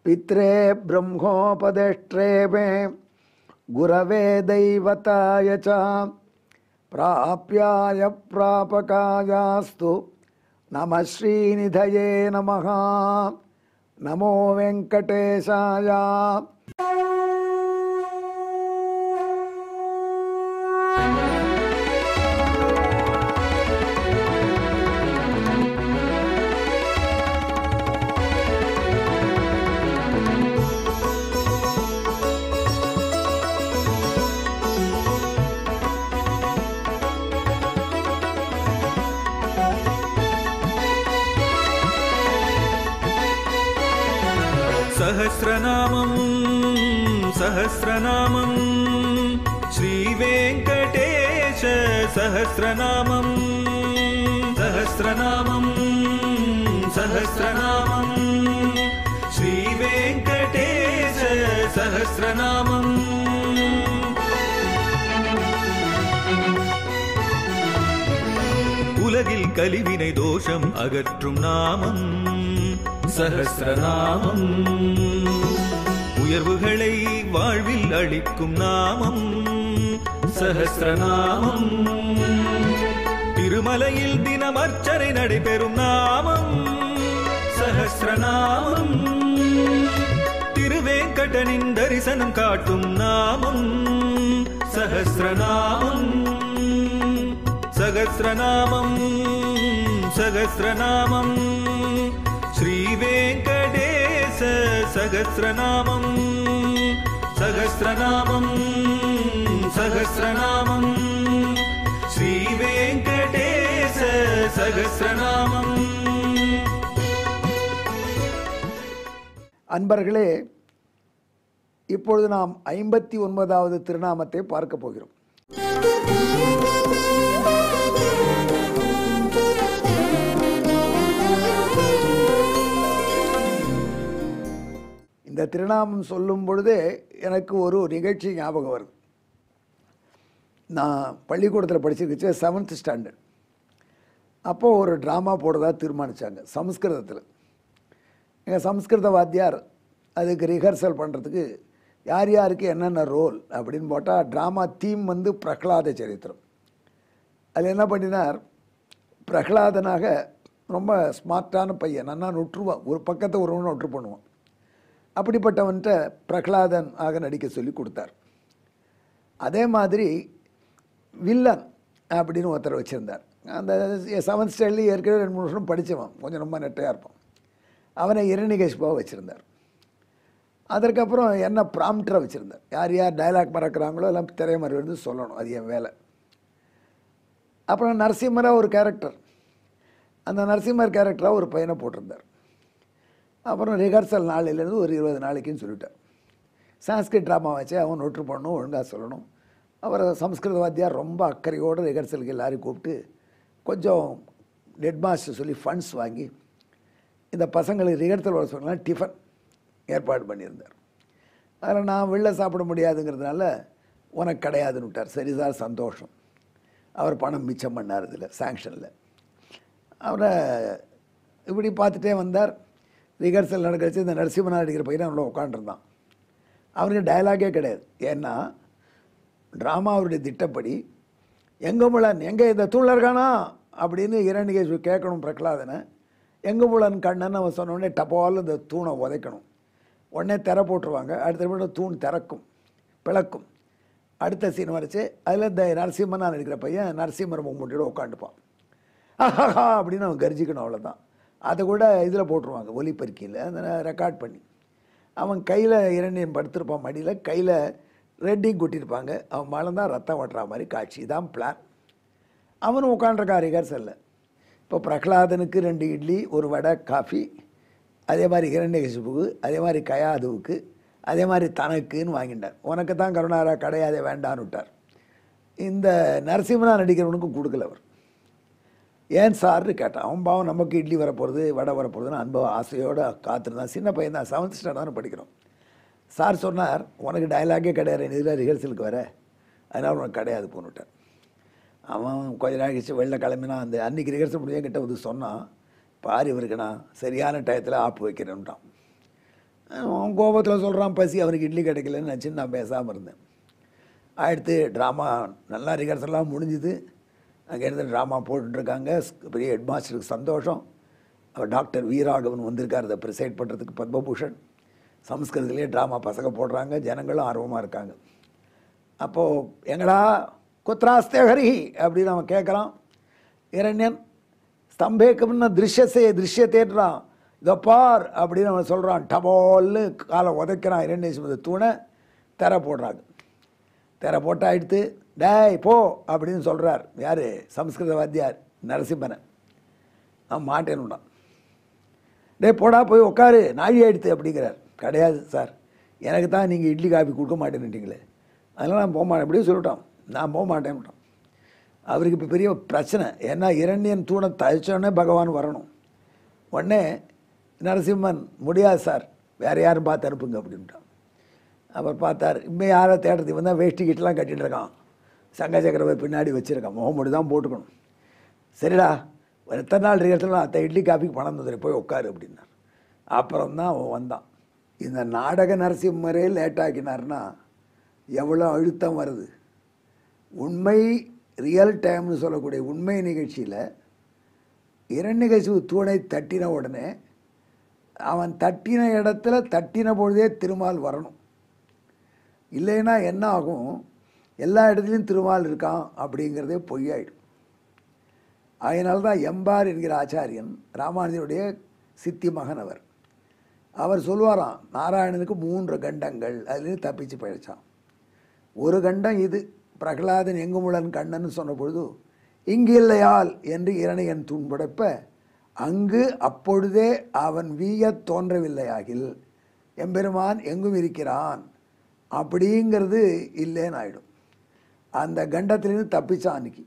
पित्रे ब्रह्मोपदेष्ट्रे मे गुरवे दैवताय च प्राप्याय प्रापकायास्तु नमः श्रीनिधये नमः। नमो वेंकटेशाय। सहस्रनामं सहस्रनामं श्रीवेङ्कटेश सहस्रनामं सहस्रनामं सहस्रनामं श्रीवेङ्कटेश सहस्रनामम्। உலகில் கலிவினை தோஷம் அகற்றும் நாமம் சஹஸ்ரநாமம். உயர்வுகளை வாழ்வில் அளிக்கும் நாமம் சஹஸ்ரநாமம். திருமலையில் தினம் அர்ச்சனை நடைபெறும் நாமம் சஹஸ்ரநாமம். திருவேங்கடனின் தரிசனம் காட்டும் நாமம் சஹஸ்ரநாமம். सहस्रनामं सहस्रनामं श्रीवेङ्कटेश सहस्रनामं सहस्रनामं सहस्रनामं श्रीवेङ्कटेश सहस्रनामं। அன்பர்களே, இப்பொழுது நாம் 59வது திருநாமத்தை பார்க்க போகிறோம். இந்த திருநாமம் சொல்லும் பொழுதே எனக்கு ஒரு நிகழ்ச்சி ஞாபகம் வருது. நான் பள்ளிக்கூடத்தில் படிச்சிருக்கச்சு 7th ஸ்டாண்டர்ட். அப்போது ஒரு ட்ராமா போடுறதா தீர்மானித்தாங்க சமஸ்கிருதத்தில். எங்கள் சமஸ்கிருத வாத்தியார் அதுக்கு ரிஹர்சல் பண்ணுறதுக்கு யார் யாருக்கு என்னென்ன ரோல் அப்படின்னு போட்டால் ட்ராமா தீம் வந்து பிரகலாத சரித்திரம். அதில் என்ன பண்ணினார், பிரகலாதனாக ரொம்ப ஸ்மார்ட்டான பையன், நன்னா நொற்றுவான், ஒரு பக்கத்தை ஒருவன் நொற்று பண்ணுவான். அப்படிப்பட்டவன்கிட்ட பிரகலாதன் ஆக நடிக்க சொல்லி கொடுத்தார். அதே மாதிரி வில்லன் அப்படின்னு ஒருத்தர் வச்சுருந்தார். அந்த 7th ஸ்டாண்டர்ட்லேயும் ஏற்கனவே 2-3 வருஷம் படித்தவன், கொஞ்சம் ரொம்ப நெட்டையாக இருப்பான். அவனை இரணிகேஷ்பாவை வச்சுருந்தார். அதற்கப்புறம் என்ன ப்ராம்ப்டரை வச்சுருந்தார், யார் யார் டைலாக் மறக்கிறாங்களோ எல்லாம் திரைமறை வந்து சொல்லணும், அது என் வேலை. அப்புறம் நரசிம்மராக ஒரு கேரக்டர், அந்த நரசிம்மர் கேரக்டராக ஒரு பையனை போட்டிருந்தார். அப்புறம் ரிஹர்சல் நாளிலேருந்து ஒரு 20 நாளைக்குன்னு சொல்லிட்டார். சான்ஸ்கிரிட் ட்ராமா வச்சு அவன் நோட்டு பண்ணணும், ஒழுங்காக சொல்லணும். அவர் சம்ஸ்கிருத வாத்தியார் ரொம்ப அக்கறையோடு ரிஹர்சலுக்கு எல்லாரையும் கூப்பிட்டு கொஞ்சம் ஹெட் மாஸ்டர் சொல்லி ஃபண்ட்ஸ் வாங்கி இந்த பசங்களுக்கு ரிஹர்சல் வர சொன்னால் டிஃபன் ஏற்பாடு பண்ணியிருந்தார். அதில் நான் வெளில சாப்பிட முடியாதுங்கிறதுனால உனக்கு கிடையாதுன்னு விட்டார். சரி சார், சந்தோஷம். அவர் பணம் மிச்சம் பண்ணார் இதில் சாங்ஷனில். அவரை இப்படி பார்த்துட்டே வந்தார். ரிஹர்சல் நடக்கிறச்சு இந்த நரசிம்மனா நடிக்கிற பையனை அவனோட உட்காண்டிருந்தான். அவனுக்கு டயலாகே கிடையாது. ஏன்னா ட்ராமா அவருடைய திட்டப்படி எங்கே முழன் எங்கே இந்த தூள் இருக்கானா அப்படின்னு இரணிகேஷ் கேட்கணும் பிரகலாதனை. எங்கே முழன் கண்ணன்னு அவன் சொன்னோடனே டப்பால் இந்த தூணை உதைக்கணும். உடனே திரை போட்டுருவாங்க. அடுத்த மட்டும் தூண் திறக்கும், பிளக்கும். அடுத்த சீன் வரைச்சு அதில் இந்த நரசிம்மனா நடிக்கிற பையன் நரசிம்மர் மும்முட்டியோட உட்காந்துப்பான். ஆஹா அப்படின்னு அவன் கர்ஜிக்கணும், அவ்வளோதான். அதை கூட இதில் போட்டுருவாங்க, ஒலிபெருக்கியில் அந்த ரெக்கார்ட் பண்ணி. அவன் கையில் இரண்டையும் படுத்திருப்பான் மடியில், கையில் ரெட்டையும் கொட்டியிருப்பாங்க. அவன் மழந்தான் ரத்தம் ஓட்டுற மாதிரி காட்சி. இதான் பிளான். அவனும் உட்காண்டிருக்கான் ரிஹர்சலில். இப்போ பிரகலாதனுக்கு 2 இட்லி, ஒரு வடை, காஃபி. அதே மாதிரி இரண்யகசிபுக்கு, அதே மாதிரி கயாதுவுக்கு, அதே மாதிரி தனக்குன்னு வாங்கிட்டார். உனக்கு தான் கருணாரா கிடையாதே வேண்டான்னு விட்டார். இந்த நரசிம்மனா நடிக்கிறவனுக்கும் கொடுக்கல அவர். ஏன் சார்னு கேட்டான். அவன் பாவம் நமக்கு இட்லி வரப்போகிறது, வடை வரப்போகிறதுன்னு அனுபவ ஆசையோடு காத்திருந்தான். சின்ன பையன் தான், 7th ஸ்டாண்டர்ட் தானே படிக்கிறோம். சார் சொன்னார், உனக்கு டைலாகே கிடையாது, இதில் ரிஹர்சலுக்கு வர, அதனால் உனக்கு கிடையாது போன்னுட்டார். அவன் கொஞ்ச நாள் கழிச்சு வெளில கிளம்பினா. அந்த அன்றைக்கி ரிஹர்சல் முடிஞ்ச கிட்ட வந்து சொன்னான், பாரு இவருக்கு நான் சரியான டயத்தில் ஆப்பு வைக்கிறேன்ட்டான். அவன் கோபத்தில் சொல்கிறான் பசி, அவனுக்கு இட்லி கிடைக்கலன்னு நினச்சி நான் பேசாமல் இருந்தேன். அடுத்து ட்ராமா நல்லா ரிஹர்சல்லாம் முடிஞ்சுது. அங்கேருந்து ட்ராமா போட்டுட்ருக்காங்க. பெரிய ஹெட் மாஸ்டருக்கு சந்தோஷம். அவர் டாக்டர் வீராகவன் வந்திருக்கார் அதை ப்ரிசைட் பண்ணுறதுக்கு, பத்மபூஷன். சம்ஸ்கிருதத்துலேயே ட்ராமா பசங்க போடுறாங்க, ஜனங்களும் ஆர்வமாக இருக்காங்க. அப்போது எங்கடா குத்ராஸ்தே ஹரி அப்படின்னு அவன் கேட்குறான். இரண்யன் ஸ்தம்பேக்கம்னு திருஷ்யத்தேடுறான். இதோ பார் அப்படின்னு அவன் சொல்கிறான். டபால்னு காலை உதைக்கிறான். இரண்யேஸ்வரர் தூணை திரை போடுறாங்க. திரை போட்டாயிடுத்து. டேய் போ அப்படின்னு சொல்கிறார். யார்? சம்ஸ்கிருத வாத்தியார் நரசிம்மனை. நான் மாட்டேன்னுடான். டே போடா போய் உட்காரு, நாழி ஆயிடுத்து அப்படிங்கிறார். கிடையாது சார், எனக்கு தான் நீங்கள் இட்லி காஃபி கொடுக்க மாட்டேன்னுட்டீங்களே, அதனால் நான் போக மாட்டேன். அப்படியே சொல்லிட்டோம். நான் போக மாட்டேன்னுட்டோம். அவருக்கு இப்போ பெரிய பிரச்சனை. ஏன்னா இரண்யன் தூணை தழிச்சோடனே பகவான் வரணும். உடனே நரசிம்மன் முடியாது சார், வேறு யாரும் பார்த்து அனுப்புங்க அப்படின்ட்டான். அவர் பார்த்தார். இன்னும் யாரை தேடுறது? இவன் தான் வேஷ்டி கிட்டலாம் கட்டிகிட்டு இருக்கான், சங்க சக்கரவர் பின்னாடி வச்சுருக்கான், முகமூடி தான் போட்டுக்கணும். சரிடா, ஒரு எத்தனை நாள் ரிஹர்சல், அத்தை இட்லி காஃபிக்கு பணம் தந்துடு, போய் உட்காரு அப்படின்னார். அப்புறம் தான் அவன் வந்தான். இந்த நாடக நரசிம்மரே லேட்டாக்கினார்னா எவ்வளோ அழுத்தம் வருது. உண்மை ரியல் டைம்னு சொல்லக்கூடிய உண்மை நிகழ்ச்சியில் இரண்யகசிபு தூணை தட்டின உடனே அவன் தட்டின இடத்துல தட்டின பொழுதே திருமால் வரணும். இல்லைன்னா என்ன ஆகும், எல்லா இடத்துலையும் திருமால் இருக்கான் அப்படிங்கிறதே பொய்யாயிடும். அதனால தான் எம்பார் என்கிற ஆச்சாரியன் ராமானுஜருடைய சித்தி மகன் அவர். அவர் சொல்லுவாராம், நாராயணனுக்கு 3 கண்டங்கள், அதுலேருந்து தப்பிச்சு போயிடுச்சான். ஒரு கண்டம் இது, பிரகலாதன் எங்குமுளன் கண்ணன் சொன்ன பொழுது இங்கு இல்லையால் என்று இரணியன் தூண்படைப்ப அங்கு அப்பொழுதே அவன் வீய தோன்றவில்லையாகில் எம்பெருமான் எங்கும் இருக்கிறான் அப்படிங்கிறது இல்லைன்னு ஆகிடும். அந்த கண்டத்திலேருந்து தப்பிச்சான் அன்னைக்கு.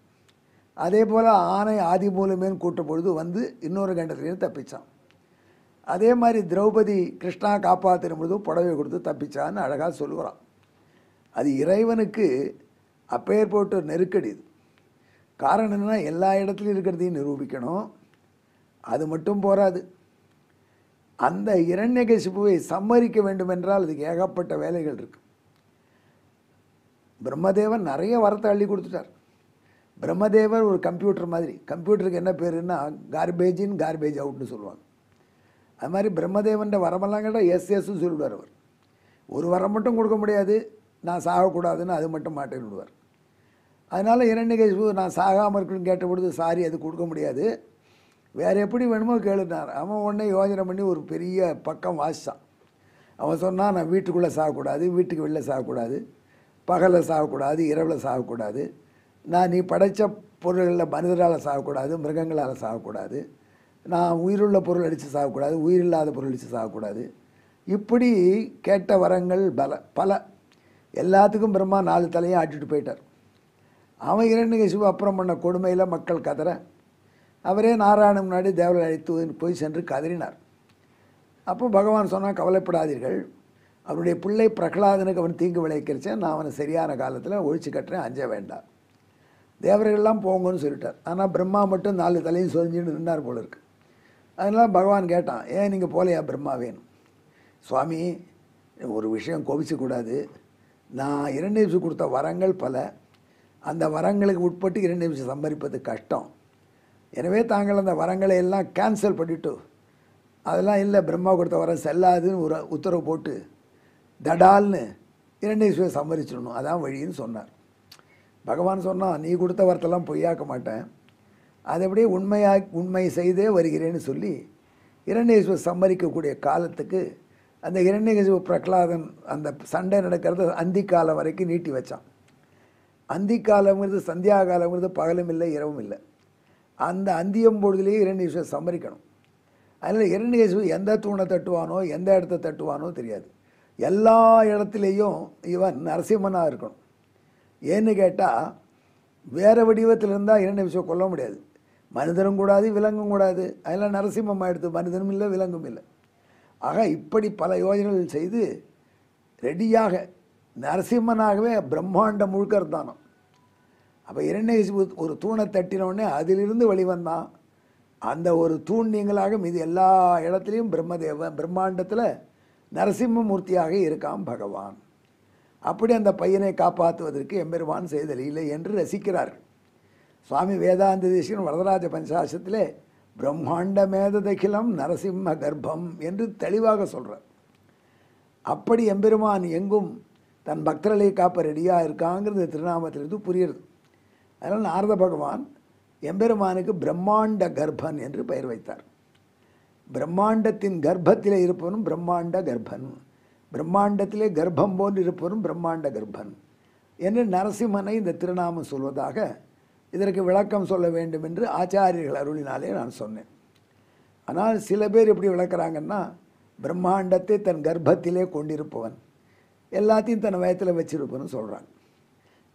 அதே போல் ஆனை ஆதி மூலமேன்னு கூட்ட பொழுது வந்து இன்னொரு கண்டத்திலேருந்து தப்பிச்சான். அதே மாதிரி திரௌபதி கிருஷ்ணா காப்பாற்றும் பொழுது புடவை கொடுத்து தப்பிச்சான்னு அழகாக சொல்லுகிறான். அது இறைவனுக்கு அப்பேர் போட்டு நெருக்கடி. இது காரணம் என்னென்னா எல்லா இடத்துலையும் இருக்கிறதையும் நிரூபிக்கணும். அது மட்டும் போராது, அந்த இரண்யகசிபுவை சம்மரிக்க வேண்டும் என்றால் அதுக்கு ஏகப்பட்ட வேலைகள் இருக்குது. பிரம்மதேவன் நிறைய வரத்தை அள்ளி கொடுத்துட்டார். பிரம்மதேவர் ஒரு கம்ப்யூட்டர் மாதிரி. கம்ப்யூட்டருக்கு என்ன பேருன்னா கார்பேஜ் இன் கார்பேஜ் அவுட்னு சொல்லுவாங்க. அது மாதிரி பிரம்மதேவன் வரமெல்லாம் கேட்டால் எஸ்ன்னு சொல்லிவிடுவார். அவர் ஒரு வரம் மட்டும் கொடுக்க முடியாது, நான் சாகக்கூடாதுன்னு அது மட்டும் மாட்டேன்னு விடுவார். அதனால் இரண்யகசிபு நான் சாகாமல் இருக்குன்னு கேட்ட பொழுது சாரி அது கொடுக்க முடியாது, வேறு எப்படி வேணுமோ கேளுனார். அவன் உடனே யோஜனை பண்ணி ஒரு பெரிய பக்கம் வாசித்தான். அவன் சொன்னான், நான் வீட்டுக்குள்ளே சாகக்கூடாது, வீட்டுக்கு வெளில சாகக்கூடாது, பகலில் சாகக்கூடாது, இரவில் சாகக்கூடாது, நான் நீ படைத்த பொருள்களில் மனிதரால் சாகக்கூடாது, மிருகங்களால் சாகக்கூடாது, நான் உயிருள்ள பொருள் அடித்து சாகக்கூடாது, உயிரில்லாத பொருள் அடித்து சாகக்கூடாது. இப்படி கேட்ட வரங்கள் பல. எல்லாத்துக்கும் பிரம்மா 4 தலையும் ஆட்டிட்டு போயிட்டார். அவன் இரண்யகசிபு அப்புறம் பண்ண கொடுமையில் மக்கள் கதற அவரே நாராயணன் முன்னாடி தேவரை அழைத்து போய் சென்று கதறினார். அப்போ பகவான் சொன்னால், கவலைப்படாதீர்கள், அவருடைய பிள்ளை பிரகலாதனுக்கு அவன் தீங்கு விளைவிக்கிறச்சேன், நான் அவனை சரியான காலத்தில் ஒழிச்சு கட்டுறேன், அஞ்ச வேண்டாம், தேவர்கள்லாம் போங்கன்னு சொல்லிட்டார். ஆனால் பிரம்மா மட்டும் 4 தலையும் சொரிஞ்சுன்னு நின்றார் போல இருக்கு. அதனால் பகவான் கேட்டான், ஏன் நீங்கள் போலையா பிரம்மாவேன்னு. சுவாமி, ஒரு விஷயம் கோபிச்சக்கூடாது, நான் இரண்யகசிபு கொடுத்த வரங்கள் பல, அந்த வரங்களுக்கு உட்பட்டு இரண்யகசிபு சம்பரிப்பது கஷ்டம், எனவே தாங்கள் அந்த வரங்களை எல்லாம் கேன்சல் பண்ணிவிட்டு, அதெல்லாம் இல்லை பிரம்மா கொடுத்த வரம் செல்லாதுன்னு ஒரு உத்தரவு போட்டு தடால்னு இரண்யகசிபுவை சம்மரிச்சிடணும், அதான் வழின்னு சொன்னார். பகவான் சொன்னால், நீ கொடுத்த வரத்தெல்லாம் பொய்யாக்க மாட்டேன், அதை அப்படியே உண்மை செய்தே வருகிறேன்னு சொல்லி இரண்யகசிபு சம்மரிக்கக்கூடிய காலத்துக்கு அந்த இரண்யகசிபு பிரகலாதன் அந்த சண்டை நடக்கிறது அந்தி காலம் வரைக்கும் நீட்டி வச்சான். அந்தி காலங்கிறது சந்தியா காலங்கிறது பகலும் இல்லை இரவும் இல்லை. அந்த அந்தியம் பொழுதுலேயே இரண்யகசிபு சம்மரிக்கணும். அதனால் இரண்யகசிபு எந்த தூணை தட்டுவானோ எந்த இடத்த தட்டுவானோ தெரியாது, எல்லா இடத்துலையும் இவன் நரசிம்மனாக இருக்கணும். ஏன்னு கேட்டால் வேறு வடிவத்தில் இருந்தால் இரண்யகசிபு கொல்ல முடியாது. மனிதனும் கூடாது, விலங்கும் கூடாது. அதெல்லாம் நரசிம்மமாக எடுத்து மனிதனும் இல்லை, விலங்கும் இல்லை. ஆக இப்படி பல யோஜனைகள் செய்து ரெடியாக நரசிம்மனாகவே பிரம்மாண்டம் முழுக்க இருந்தானோ. அப்போ இரண்யகசிபு ஒரு தூணை தட்டினோடனே அதிலிருந்து வெளிவந்தான். அந்த ஒரு தூண் நீங்களாக மீது எல்லா இடத்துலையும் பிரம்மாண்டத்தில் நரசிம்மமூர்த்தியாக இருக்கான் பகவான். அப்படி அந்த பையனை காப்பாற்றுவதற்கு எம்பெருமான் செய்தலில்லை என்று ரசிக்கிறார்கள். சுவாமி வேதாந்த தேசிகன் வரதராஜ பஞ்சாசத்திலே பிரம்மாண்ட மேததகிலம் நரசிம்ம கர்ப்பம் என்று தெளிவாக சொல்கிறார். அப்படி எம்பெருமான் எங்கும் தன் பக்தர்களை காப்ப ரெடியாக இருக்காங்கிறது திருநாமத்திலிருந்து புரியுறது. அதனால் நாரத பகவான் எம்பெருமானுக்கு பிரம்மாண்ட கர்ப்பன் என்று பெயர் வைத்தார். பிரம்மாண்டத்தின் கர்ப்பத்திலே இருப்பவனும் பிரம்மாண்ட கர்ப்பன், பிரம்மாண்டத்திலே கர்ப்பம் போல் இருப்பவனும் பிரம்மாண்ட கர்ப்பன் என்று நரசிம்மனை இந்த திருநாமம் சொல்வதாக இதற்கு விளக்கம் சொல்ல வேண்டும் என்று ஆச்சாரியர்கள் அருளினாலே நான் சொன்னேன். ஆனால் சில பேர் எப்படி விளக்குறாங்கன்னா, பிரம்மாண்டத்தை தன் கர்ப்பத்திலே கொண்டிருப்பவன், எல்லாத்தையும் தன் வயத்தில் வச்சிருப்பவன் சொல்கிறாங்க.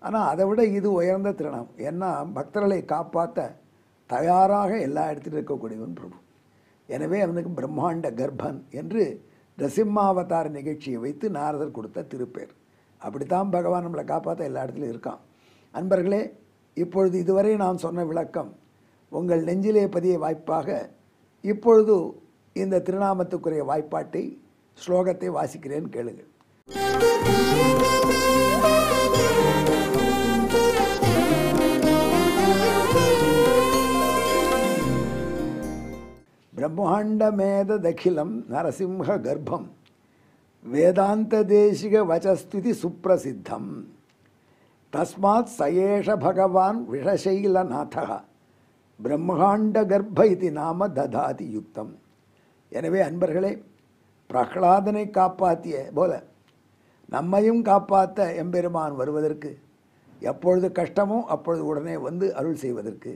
ஆனால் அதை விட இது உயர்ந்த திருநாமம். ஏன்னா பக்தர்களை காப்பாற்ற தயாராக எல்லா இடத்திலும் இருக்கக்கூடியவன் பிரபு. எனவே அவனுக்கு பிரம்மாண்ட கர்ப்பன் என்று நரசிம்மாவதார நிகழ்ச்சியை வைத்து நாரதர் கொடுத்த திருப்பேர். அப்படித்தான் பகவான் நம்மளை காப்பாற்ற எல்லா இடத்துலையும் இருக்கான். அன்பர்களே, இப்பொழுது இதுவரை நான் சொன்ன விளக்கம் உங்கள் நெஞ்சிலே பதிய வாய்ப்பாக இப்பொழுது இந்த திருநாமத்துக்குரிய வாய்ப்பாட்டை ஸ்லோகத்தை வாசிக்கிறேன், கேளுங்கள். பிரம்மாண்டமேததகிலம் நரசிம்ஹ கர்ப்பம் வேதாந்த தேசிக வச்சஸ்துதி சுப்பிரசித்தம் தஸ்மாத் சயேஷ பகவான் விஷசைலநாதः பிரம்மாண்ட கர்ப்ப இது நாம ததாதி யுக்தம். எனவே அன்பர்களே, பிரகலாதனை காப்பாற்றிய போல நம்மையும் காப்பாற்ற எம்பெருமான் வருவதற்கு, எப்பொழுது கஷ்டமோ அப்பொழுது உடனே வந்து அருள் செய்வதற்கு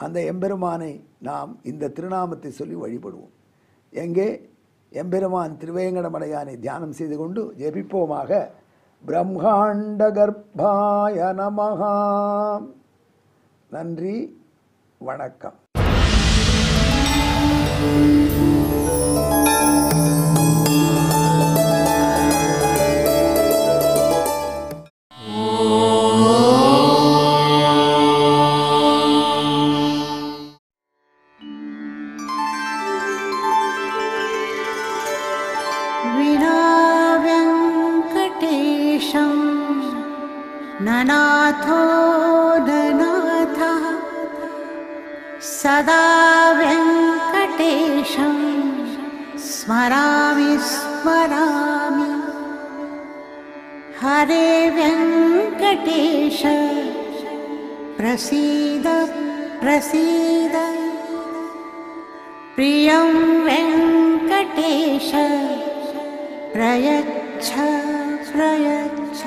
அந்த எம்பெருமானை நாம் இந்த திருநாமத்தை சொல்லி வழிபடுவோம். எங்கே எம்பெருமான் திருவேங்கடமடையானை தியானம் செய்து கொண்டு ஜெபிப்போமாக. பிரம்மாண்ட கர்ப்பாய நமஹா. நன்றி, வணக்கம். ननाथो ननाथः सदा वेङ्कटेशं स्मरामि स्मरामि. हरे वेङ्कटेश प्रसीद प्रसीद. प्रियं वेङ्कटेश प्रयच्छ प्रयच्छ.